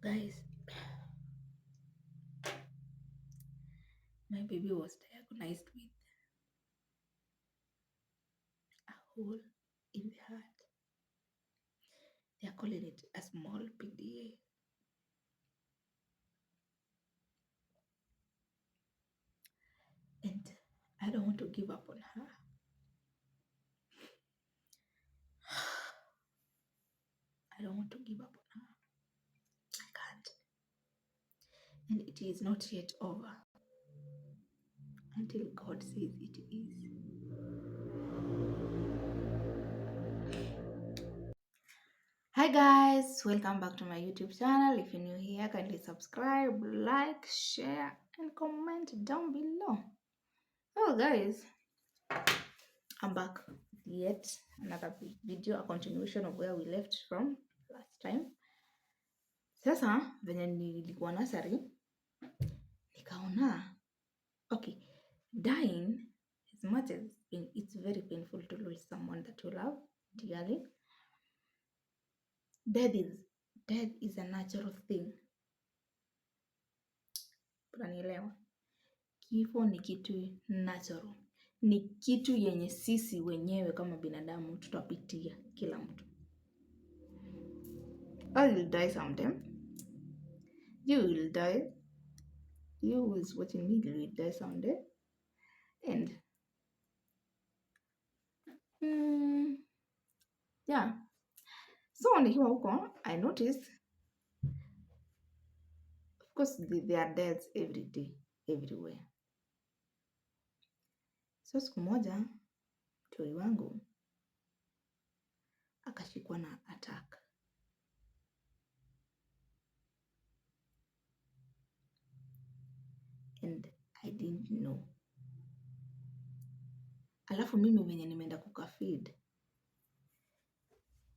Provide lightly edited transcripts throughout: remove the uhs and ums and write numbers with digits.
Guys, my baby was diagnosed with a hole in the heart. They are calling it a small PDA. And I don't want to give up on her. I don't want to give up on her. I can't. And it is not yet over until God says it is. Hi guys, welcome back to my YouTube channel. If you're new here, kindly subscribe, like, share, and comment down below. Oh guys, I'm back with yet another video, a continuation of where we left from last time. Sasa venye nilikuwa nasari nikaona okay, dying, as much as it's very painful to lose someone that you love dearly, death is a natural thing. Unanielewa? Kifo ni kitu natural, ni kitu yenye sisi wenyewe kama binadamu tutapitia, kila mtu. I will die sometime. You will die. You who is watching me will die someday. And yeah. So nikiwa huko, I noticed, of course, there are deaths every day, everywhere. So siku moja mtoi wangu akashikwa na attack. And I didn't know. Alafu mimi venye nimeenda kukafeed,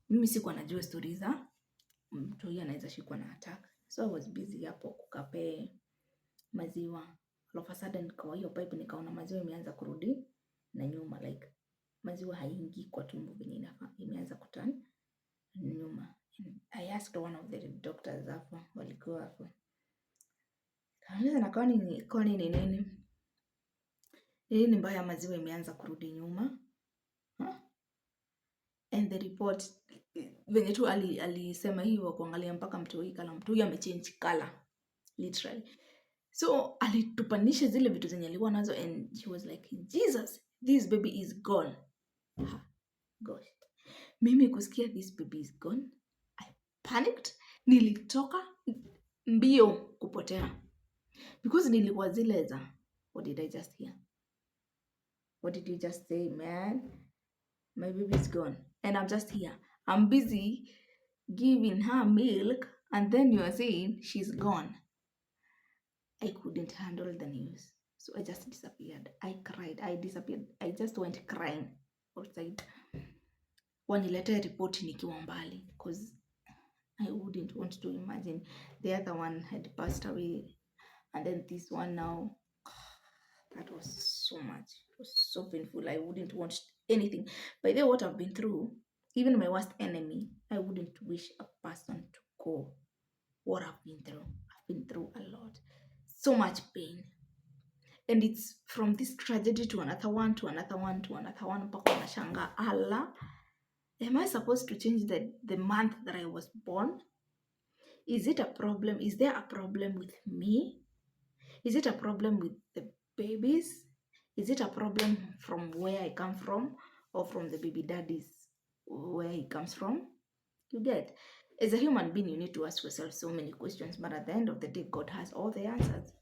mimi sikuwa najua story za mtoi anaweza shikwa na attack. So I was busy hapo kukape maziwa. All of a sudden kwa hiyo pipe nikaona maziwa imeanza kurudi na nyuma, like maziwa haingii kwa tumbo venye inafaa, imeanza kuturn nyuma. And I asked one of the doctors hapo, walikuwa hapo. Kauliza na kwani ni nini? Nini mbaya maziwa imeanza kurudi nyuma? And the report venye tu alisema hivyo, kuangalia mpaka mtoi kala mtoi amechange color literally. So alitupanisha zile vitu zenye alikuwa nazo, and she was like, Jesus, this baby is gone. Gosh. Mimi kusikia this baby is gone, I panicked. Nilitoka mbio kupotea, because nilikuwa zile za, what did I just hear? What did you just say, man? My baby is gone and I'm just here. I'm busy giving her milk and then you are saying she's gone. I couldn't handle the news, so I just disappeared. I cried. I disappeared. I just went crying outside. Wanilete report nikiwa mbali, because I wouldn't want to imagine the other one had passed away and then this one now. That was so much. It was so painful. I wouldn't want anything. By the way, what I've been through, even my worst enemy, I wouldn't wish a person to go what I've been through. I've been through a lot. So much pain. And it's from this tragedy to another one, to another one, to another one. Mpaka nashanga, Allah, am I supposed to change the month that I was born? Is it a problem? Is there a problem with me? Is it a problem with the babies? Is it a problem from where I come from, or from the baby daddies where he comes from? You get? As a human being, you need to ask yourself so many questions, but at the end of the day, God has all the answers.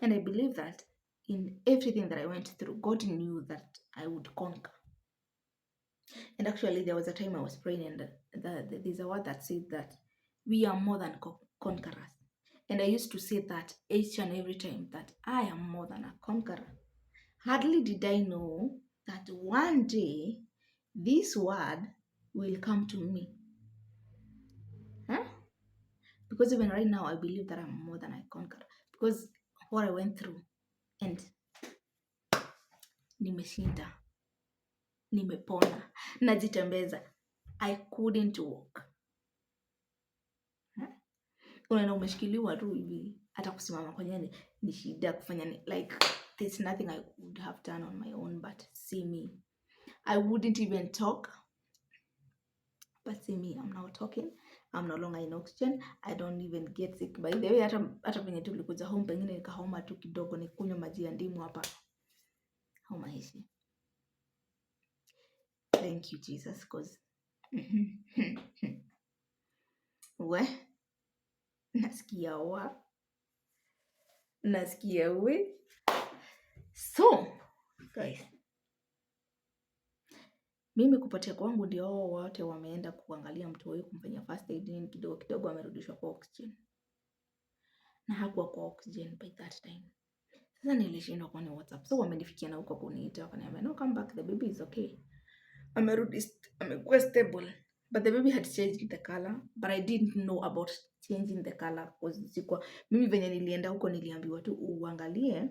And I believe that in everything that I went through, God knew that I would conquer. And actually, there was a time I was praying, and there's a word that said that we are more than conquerors. And I used to say that each and every time, that I am more than a conqueror. Hardly did I know that one day this word will come to me. Because even right now, I believe that I'm more than a conqueror. Because what I went through, and nimeshinda, nimepona, najitembeza. I couldn't walk. unaenda umeshikiliwa tu hivi, hata kusimama kwenye ni shida, kufanya like there's nothing I would have done on my own. But see me, I wouldn't even talk. But see me, I'm now talking. I'm no longer in oxygen. I don't even get sick. By the way, hata venye tu nilikuja home, pengine nikahoma tu kidogo, nikunywa maji ya ndimu hapa, homa hishi. Thank you Jesus, cause we nasikia we. So guys, mimi kupotea kwangu ndio wao wote wameenda kuangalia mtu huyu, kumfanyia first aid nini, kidogo kidogo amerudishwa kwa oxygen, na hakuwa kwa oxygen by that time. Sasa nilishindwa kwani WhatsApp, so wamenifikia na huko kuniita, wakaniambia no, come back, the baby is okay, amerudi, amekuwa stable, but the baby had changed the color, but I didn't know about changing the color because sikuwa mimi venye nilienda huko niliambiwa tu uangalie.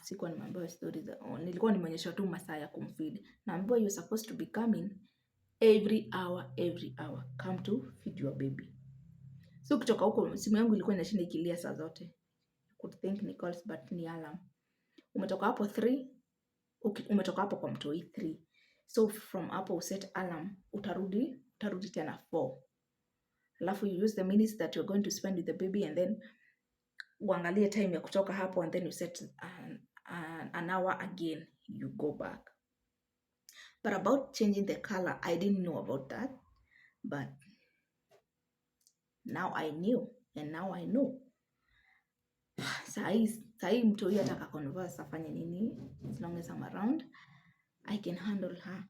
Sikuwa nimeambiwa stories, nilikuwa nimeonyeshwa tu masaa ya kumfeed. Naambiwa you're supposed to be coming every hour, come to feed your baby. So kutoka huko simu yangu ilikuwa inashinda ikilia saa zote. Could think ni calls but ni alarm. Umetoka hapo 3, umetoka hapo kwa mtoi 3. So from hapo uset alarm, utarudi tena 4. Alafu you use the minutes that you're going to spend with the baby, and then uangalie time ya kutoka hapo, and then you set an hour again, you go back. But about changing the color, I didn't know about that, but now I knew, and now I know. Sahi mtu huyu ataka converse afanye nini, as long as I'm around, I can handle her,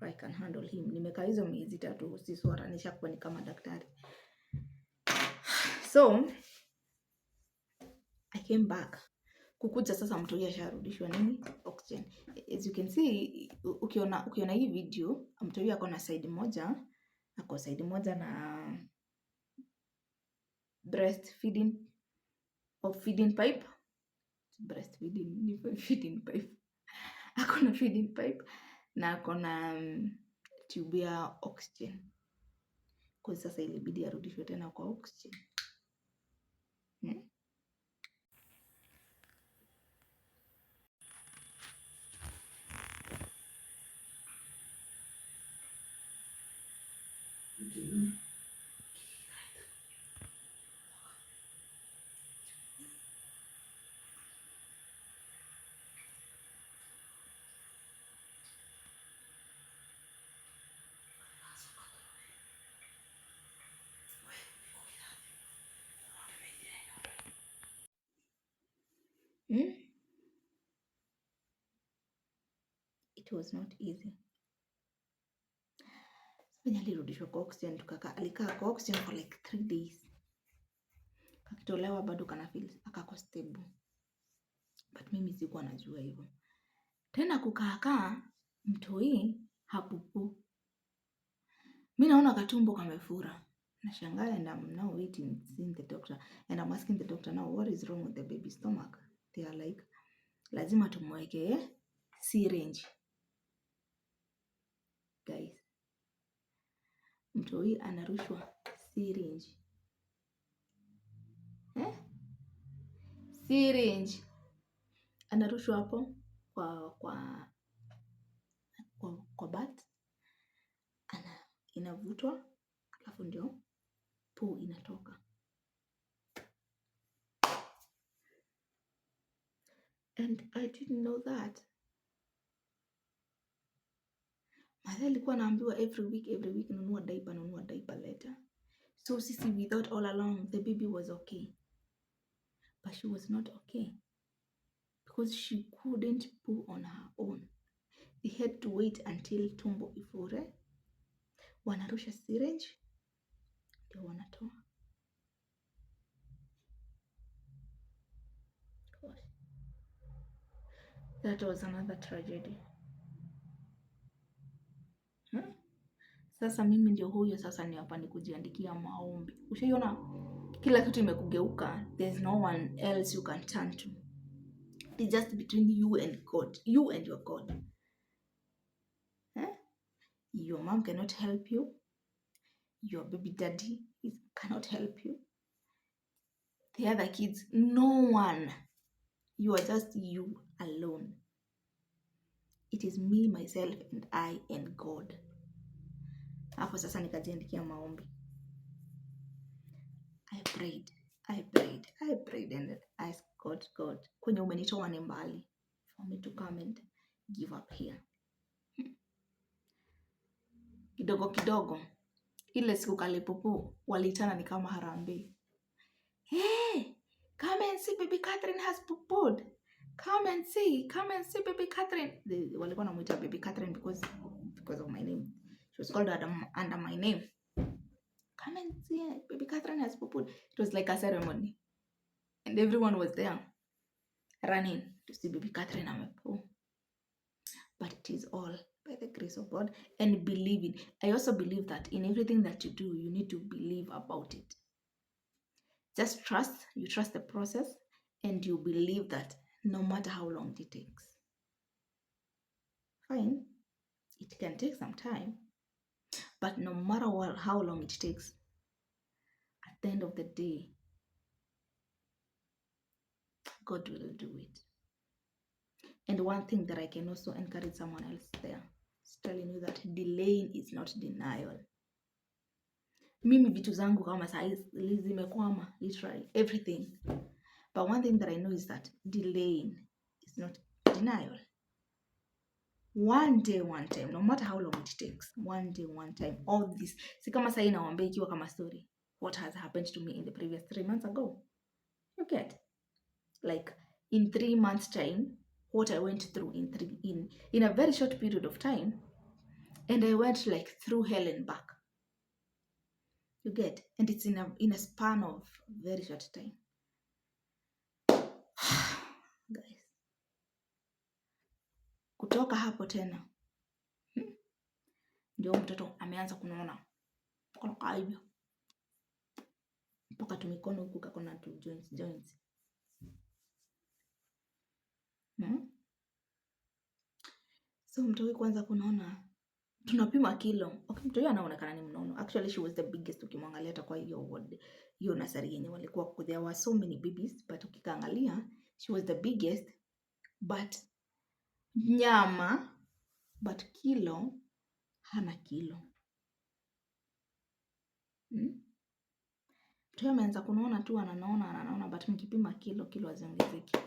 or I can handle him. Nimekaa hizo miezi 3, sisuaranisha kuwa ni kama daktari. So I came back. Kukuja sasa mtu huyu asharudishwa nini, oxygen. As you can see, ukiona hii video, mtu huyu ako na side moja na breastfeeding of feeding pipe. Feeding pipe. Ako na feeding pipe na ako na tube ya oxygen. Kwa sasa ilibidi arudishwe tena kwa oxygen. It was not easy. Penye alirudishwa kwa oxygen, alikaa kwa oxygen for like 3 days. Kakitolewa bado kana feel akako stable. But mimi sikuwa najua hivyo. Tena kukaa mtoi hapupu. Mimi naona katumbo kamefura. Nashangaa, and I'm now waiting, seeing the doctor, and I'm asking the doctor now, what is wrong with the baby's stomach? They are like, lazima tumweke syringe. Guys, mtoi anarushwa syringe. Syringe anarushwa hapo kwa bat, inavutwa, alafu ndio poo inatoka. And I didn't know that. Mother alikuwa naambiwa every week nunua diaper later. So sisi we thought all along the baby was okay. But she was not okay. Because she couldn't poo on her own. They had to wait until tumbo ifure. Wanarusha syringe, ndio wanatoa. That was another tragedy. Sasa mimi ndio huyo sasa ni hapa ni kujiandikia maombi. Ushaiona kila kitu imekugeuka. There's no one else you can turn to. It's just between you and God. You and your God. Your mom cannot help you. your baby daddy cannot help you. The other kids, no one. You are just you alone. It is me, myself, and I, and God. Hapo sasa nikajiandikia maombi. I prayed and asked God, kwenye umenitoa ni mbali, for me to come and give up here. Kidogo kidogo, ile siku Kalipupu walitana ni kama harambee. Hey, come and see baby Catherine has pupud. Come and see baby Catherine. Walikuwa wanamuita baby Catherine because of my name. She was called under my name. Come and see baby Catherine has pupud. It was like a ceremony. And everyone was there running to see baby Catherine amepo. But it is all by the grace of God and believing. I also believe that in everything that you do, you need to believe about it. Just trust, you trust the process, and you believe that no matter how long it takes. Fine, it can take some time, but no matter how long it takes, at the end of the day, God will do it. And one thing that I can also encourage someone else there is telling you that delaying is not denial. Mimi vitu zangu kama saizi zimekwama, literally everything. But one thing that I know is that delaying is not denial. One day, one time, no matter how long it takes, one day, one time, all this. Si kama sahi nawaambia ikiwa kama story, what has happened to me in the previous 3 months ago. You get? Like, in 3 months time, what I went through in a very short period of time, and I went like through hell and back. You get? And it's in a span of very short time. Guys. Kutoka hapo tena. Ndio mtoto ameanza kunaona. Kwa hivyo. Mpaka tumikono huku kakona tu joints. So mtoi kwanza kunaona tunapima kilo. Okay, mtoi anaonekana ni mnono. Actually she was the biggest ukimwangalia hata kwa hiyo nasari yenye walikuwa. There were so many babies but ukikaangalia she was the biggest but nyama but kilo hana kilo. Mtoi ameanza kunaona tu anaona but mkipima kilo haziongezeki.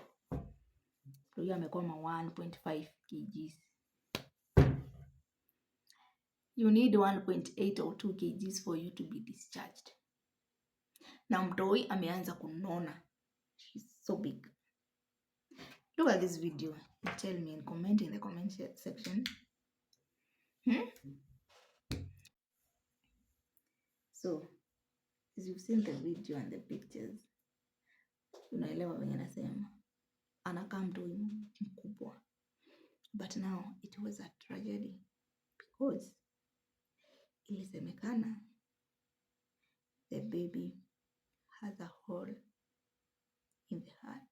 Mtoi amekuwa 1.5 kgs. You need 1.8 or 2 kgs for you to be discharged. Na mtoi ameanza kunona. She's so big. Look at this video. Tell me and comment in the comment section. So, as you've seen the video and the pictures, unaelewa venye nasema. Anakaa mtoi mkubwa. But now it was a tragedy because ilisemekana the baby has a hole in the heart.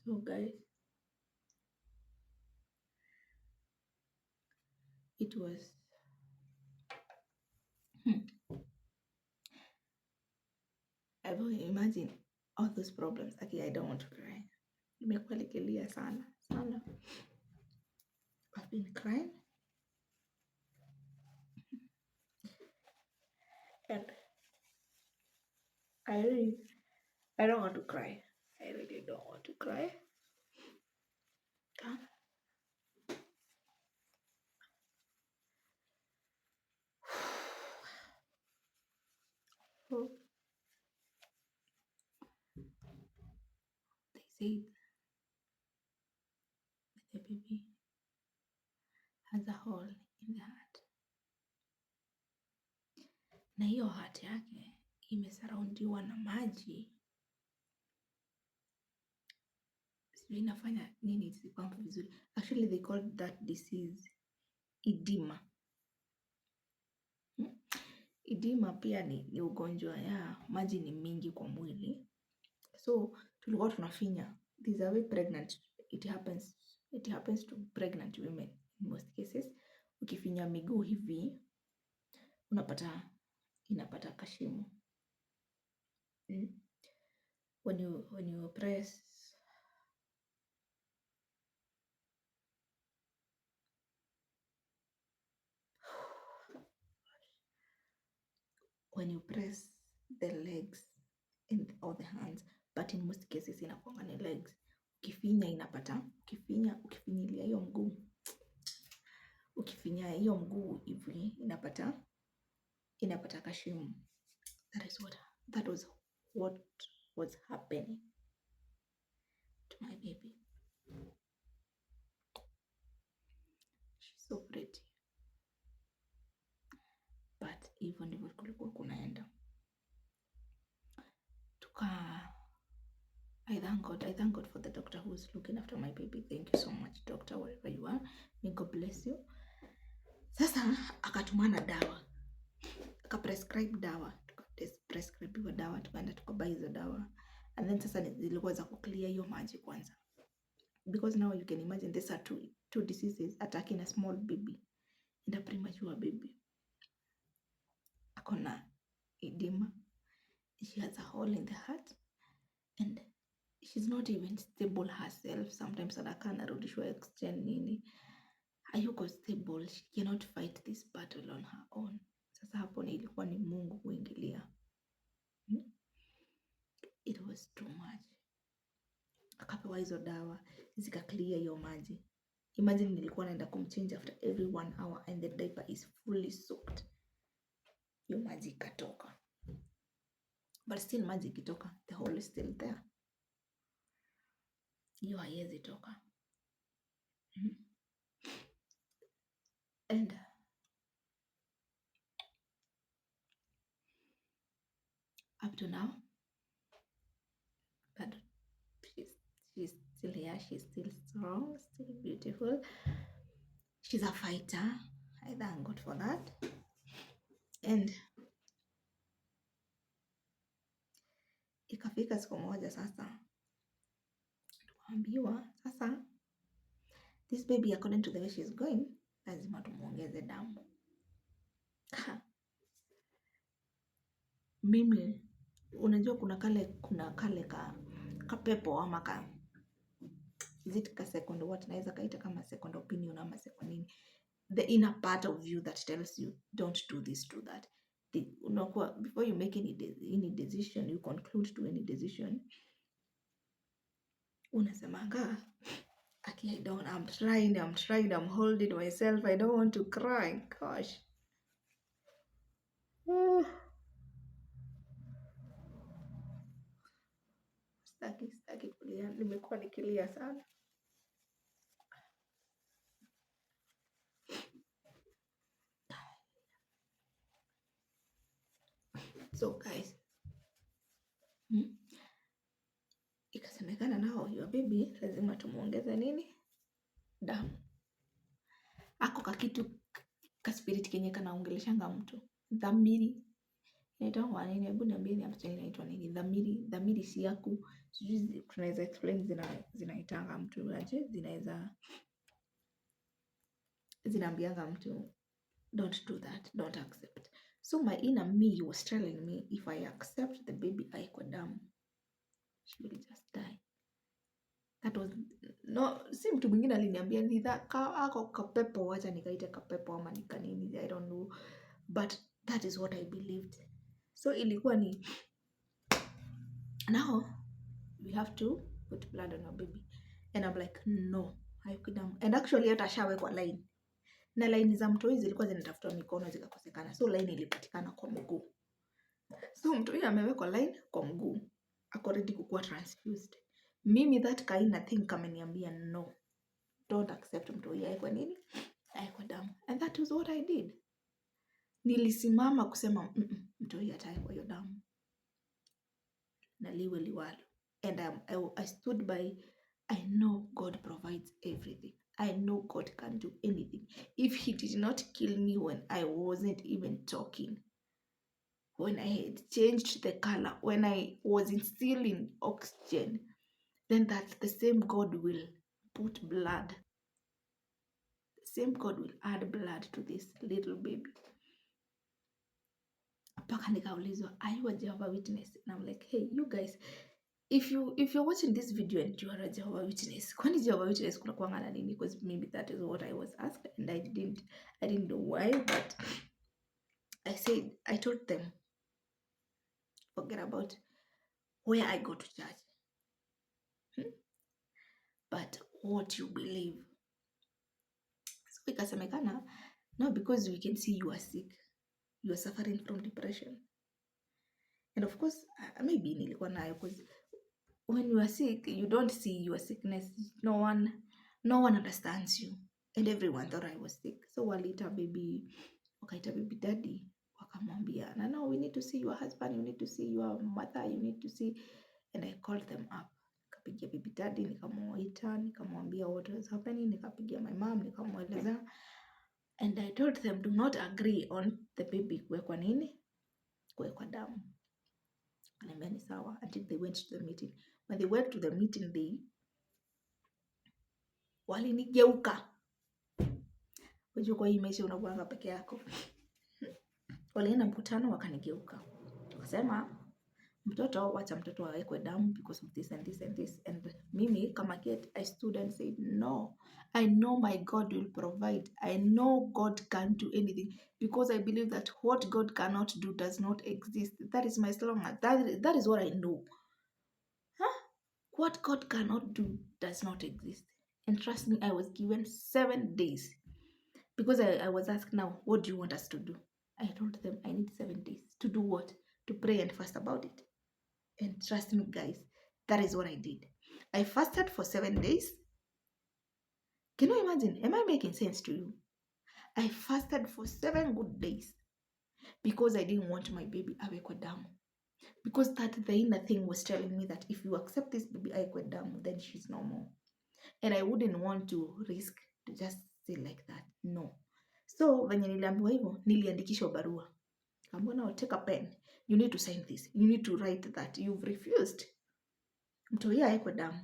So guys, it was imagine all those problems. Okay, I don't want to cry. Nimekuwa nikilia sana. I've been crying. And I really I don't want to cry. I really don't want to cry. Oh, they said the baby has a hole in the heart, na hiyo heart yake imesaraundiwa na maji. Sijui inafanya nini isipampe vizuri. Actually they call that disease edema. Edema pia ni ugonjwa ya maji ni mingi kwa mwili. So tulikuwa tunafinya. These are pregnant. It happens to pregnant women in most cases. Ukifinya miguu hivi unapata inapata kashimo. When you press the legs or the hands, but in most cases inakuwa ni legs. Ukifinya inapata, ukifinyilia hiyo mguu, ukifinya hiyo mguu hivi inapata kashimo. That was what was happening to my baby. She's so pretty, but hivyo ndivyo kulikuwa kunaenda. I thank God for the doctor who is looking after my baby. Thank you so much, doctor, wherever you are. May God bless you. Sasa akatumana dawa, akaprescribe dawa, prescribe dawa, tukaenda tukabuy hizo dawa, and then sasa zilikuwa za kuclear hiyo maji kwanza, because now you can imagine these are two diseases attacking a small baby and a premature baby. Akona edema, she has a hole in the heart, and she's not even stable herself. Sometimes anakaa narudishwa exchange nini, hayuko stable, she cannot fight this battle on her own. Sasa hapo ilikuwa ni Mungu kuingilia. It was too much. Akapewa hizo dawa zika clear hiyo maji. Imagine nilikuwa naenda kumchange after every 1 hour and the diaper is fully soaked. Hiyo maji ikatoka, but still maji ikitoka, the hole is still there. Hiyo haiwezi toka. And up to now, but she's still here, she's still strong, still beautiful. She's a fighter. I thank God for that. And ikafika siku moja sasa tukaambiwa sasa this baby according to the way she's going lazima tumuongeze damu. Mimi unajua kuna kale kapepo ama ka second, what naweza kaita kama second opinion ama second nini, the inner part of you that tells you don't do this, do that. Unakuwa before you make any decision, you conclude to any decision, unasemanga I'm trying, I'm holding myself, I don't want to cry. Gosh. Sitaki kulia, nimekuwa nikilia sana. So guys, ikasemekana nao your baby lazima tumuongeze nini? Damu. Ako kakitu kaspirit kenye kanaongeleshanga mtu. Dhamiri. Inaitwa nini? Hebu niambieni hapo inaitwa nini? Dhamiri si yako. Sijui tunaweza explain zinaitanga mtu aje? Zinaambianga mtu don't do that, don't accept. So my inner me was telling me if I accept the baby aiko damu, she will just die. That was no, si mtu mwingine aliniambia ni ako kapepo, wacha nikaite kapepo ama nikanini, I don't know, but that is what I believed. So ilikuwa ni now we have to put blood on your baby. And I'm like, no, haikudamu. And actually hata ashawekwa line, na line za mtoi zilikuwa zinatafuta mikono zikakosekana, so line ilipatikana kwa mguu. So mtoi amewekwa line kwa mguu, ako ready kukuwa transfused. Mimi that kind of thing kameniambia no, don't accept mtoi awekwe nini, awekwe damu. And that was what I did. Nilisimama kusema mtoi atawekwa hiyo damu na liwe liwalo. And I stood by. I know God provides everything. I know God can do anything. If he did not kill me when I wasn't even talking, when I had changed the color, when I wasn't still in oxygen, then that's the same God will put blood. The same God will add blood to this little baby. Mpaka nikaulizwa, are you a Jehovah's Witness? And I'm like, hey, you guys, if you're watching this video and you are a Jehovah's Witness, kwani Jehovah's Witness kuna kuanga na nini? Because maybe that is what I was asked and I didn't know why, but I told them, forget about where I go to church, but what you believe. So ikasemekana, no, because we can see you are sick, you are suffering from depression. And of course, maybe nilikuwa nayo, because when you are sick, you don't see your sickness. No one understands you. And everyone thought I was sick. So wakaita baby daddy, wakamwambia, no, we need to see your husband, you need to see your mother, you need to see. And I called them up. Nikapigia baby daddy, nikamuita, nikamwambia what was happening, nikapigia my mom, nikamweleza. And I told them, do not agree on the baby kuwekwa nini? Kuwekwa damu. Ananiambia ni sawa, until they went to the meeting. When they went to the meeting, walinigeuka. Unajua kwa hii maisha unakuanga peke yako. Walienda mkutano wakanigeuka. Wakasema mtoto, wacha mtoto awekwe damu because of this and this and this. And mimi kama kid, I stood and said no. I know my God will provide. I know God can do anything because I believe that what God cannot do does not exist. That is my slogan. That is what I know. What God cannot do does not exist. And trust me, I was given 7 days. Because I was asked, now, what do you want us to do? I told them I need 7 days. To do what? To pray and fast about it. And trust me, guys, that is what I did. I fasted for 7 days. Can you imagine? Am I making sense to you? I fasted for 7 good days because I didn't want my baby awekwe damu. Because that the inner thing was telling me that if you accept this baby awekwe damu, then she's no more. And I wouldn't want to risk to just say like that. No. So venye niliambiwa hivyo, niliandikishwa barua. Kaambiwa, now take a pen. You need to sign this. You need to write that you've refused. Mtoi awekwe damu.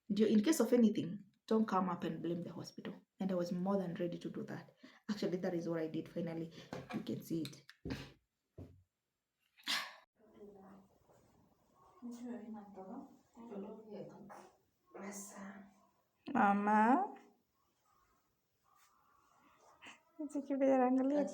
In case of anything, don't come up and blame the hospital. And I was more than ready to do that. Actually, that is what I did finally. You can see it. Mama. Angalia.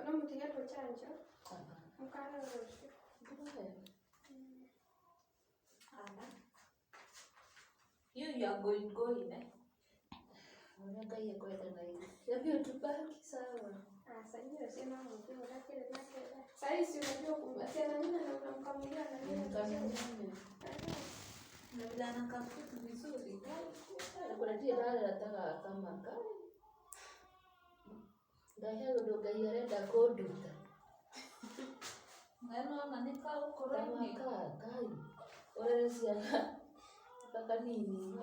No mtigato chanjo. Mkana roshi. You are going eh? Unangalia kwenda na hiyo. Yapi utubaki sawa. Sasa hiyo sema mtu unakile nakile. Sasa si unajua kumasiana nini na unamkamulia na nini? Na bila anakafuta vizuri. Kuna tia dada nataka kama kama. Ndahero doga yarenda koduta. Neno nanika ukoroni. Kama kai. Orelezea. Kaka nini?